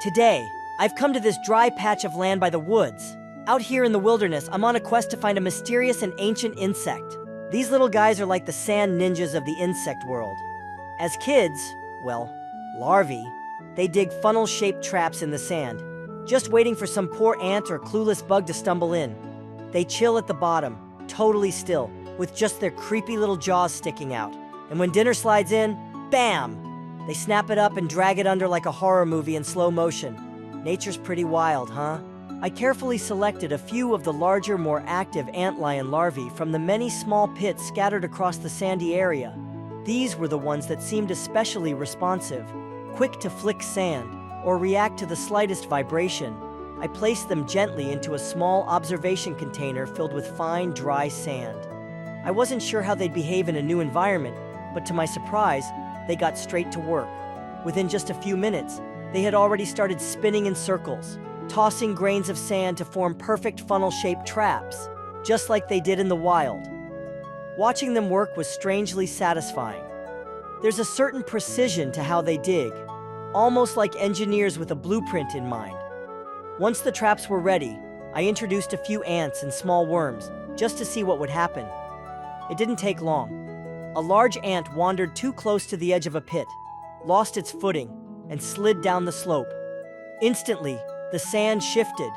Today, I've come to this dry patch of land by the woods. Out here in the wilderness, I'm on a quest to find a mysterious and ancient insect. These little guys are like the sand ninjas of the insect world. As kids, well, larvae, they dig funnel-shaped traps in the sand, just waiting for some poor ant or clueless bug to stumble in. They chill at the bottom, totally still, with just their creepy little jaws sticking out. And when dinner slides in, bam! They snap it up and drag it under like a horror movie in slow motion. Nature's pretty wild, huh? I carefully selected a few of the larger, more active antlion larvae from the many small pits scattered across the sandy area. These were the ones that seemed especially responsive, quick to flick sand or react to the slightest vibration. I placed them gently into a small observation container filled with fine, dry sand. I wasn't sure how they'd behave in a new environment, but to my surprise, they got straight to work. Within just a few minutes, they had already started spinning in circles, tossing grains of sand to form perfect funnel-shaped traps, just like they did in the wild. Watching them work was strangely satisfying. There's a certain precision to how they dig, almost like engineers with a blueprint in mind. Once the traps were ready, I introduced a few ants and small worms, just to see what would happen. It didn't take long. A large ant wandered too close to the edge of a pit, lost its footing, and slid down the slope. Instantly, the sand shifted.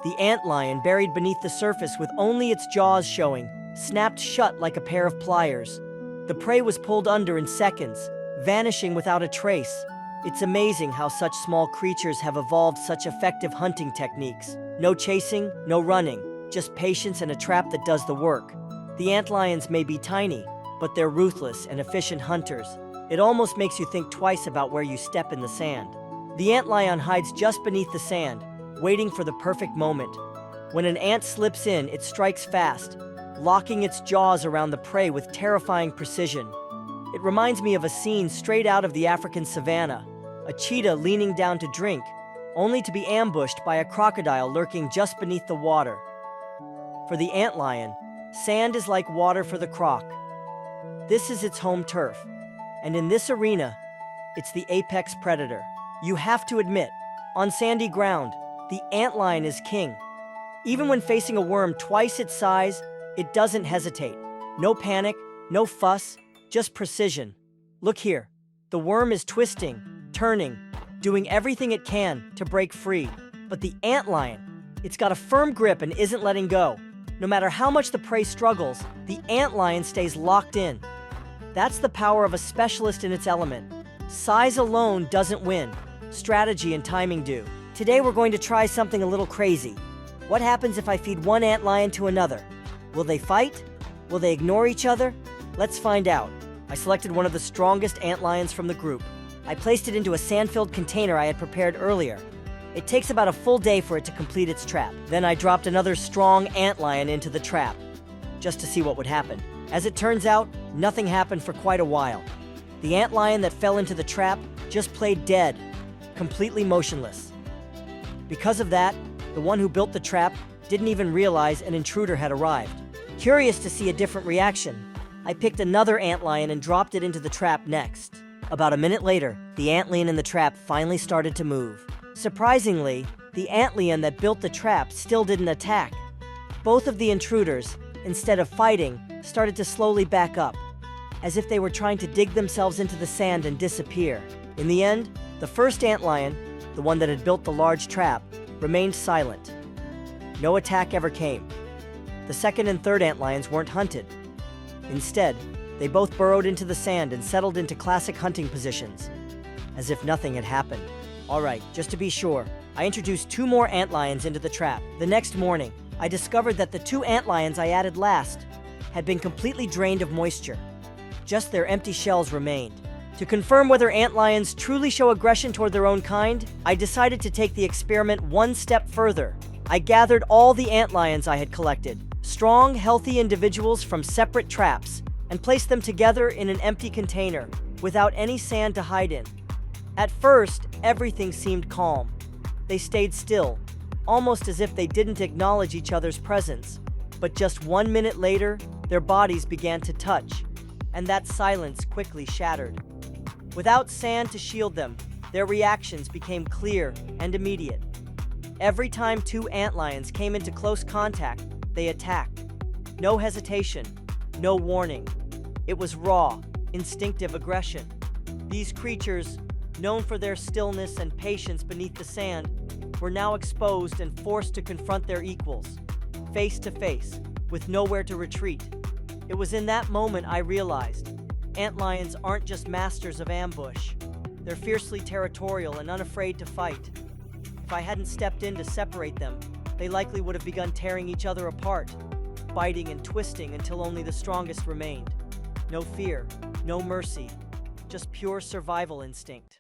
The antlion, buried beneath the surface with only its jaws showing, snapped shut like a pair of pliers. The prey was pulled under in seconds, vanishing without a trace. It's amazing how such small creatures have evolved such effective hunting techniques. No chasing, no running, just patience and a trap that does the work. The antlions may be tiny, but they're ruthless and efficient hunters. It almost makes you think twice about where you step in the sand. The antlion hides just beneath the sand, waiting for the perfect moment. When an ant slips in, it strikes fast, locking its jaws around the prey with terrifying precision. It reminds me of a scene straight out of the African savanna, a cheetah leaning down to drink, only to be ambushed by a crocodile lurking just beneath the water. For the antlion, sand is like water for the croc. This is its home turf, and in this arena, it's the apex predator. You have to admit, on sandy ground, the antlion is king. Even when facing a worm twice its size, it doesn't hesitate. No panic, no fuss, just precision. Look here, the worm is twisting, turning, doing everything it can to break free. But the antlion, it's got a firm grip and isn't letting go. No matter how much the prey struggles, the antlion stays locked in. That's the power of a specialist in its element. Size alone doesn't win. Strategy and timing do. Today we're going to try something a little crazy. What happens if I feed one antlion to another? Will they fight? Will they ignore each other? Let's find out. I selected one of the strongest antlions from the group. I placed it into a sand-filled container I had prepared earlier. It takes about a full day for it to complete its trap. Then I dropped another strong antlion into the trap, just to see what would happen. As it turns out, nothing happened for quite a while. The antlion that fell into the trap just played dead, completely motionless. Because of that, the one who built the trap didn't even realize an intruder had arrived. Curious to see a different reaction, I picked another antlion and dropped it into the trap next. About a minute later, the antlion in the trap finally started to move. Surprisingly, the antlion that built the trap still didn't attack. Both of the intruders, instead of fighting, started to slowly back up, as if they were trying to dig themselves into the sand and disappear. In the end, the first antlion, the one that had built the large trap, remained silent. No attack ever came. The second and third antlions weren't hunted. Instead, they both burrowed into the sand and settled into classic hunting positions, as if nothing had happened. All right, just to be sure, I introduced 2 more antlions into the trap. The next morning, I discovered that the 2 antlions I added last had been completely drained of moisture. Just their empty shells remained. To confirm whether antlions truly show aggression toward their own kind, I decided to take the experiment one step further. I gathered all the antlions I had collected, strong, healthy individuals from separate traps, and placed them together in an empty container, without any sand to hide in. At first, everything seemed calm. They stayed still, almost as if they didn't acknowledge each other's presence. But just 1 minute later, their bodies began to touch, and that silence quickly shattered. Without sand to shield them, Their reactions became clear and immediate. Every time two antlions came into close contact, they attacked. No hesitation, no warning. It was raw, instinctive aggression. These creatures, known for their stillness and patience beneath the sand, were now exposed and forced to confront their equals, face to face, with nowhere to retreat. It was in that moment I realized, antlions aren't just masters of ambush. They're fiercely territorial and unafraid to fight. If I hadn't stepped in to separate them, they likely would have begun tearing each other apart, biting and twisting until only the strongest remained. No fear, no mercy, just pure survival instinct.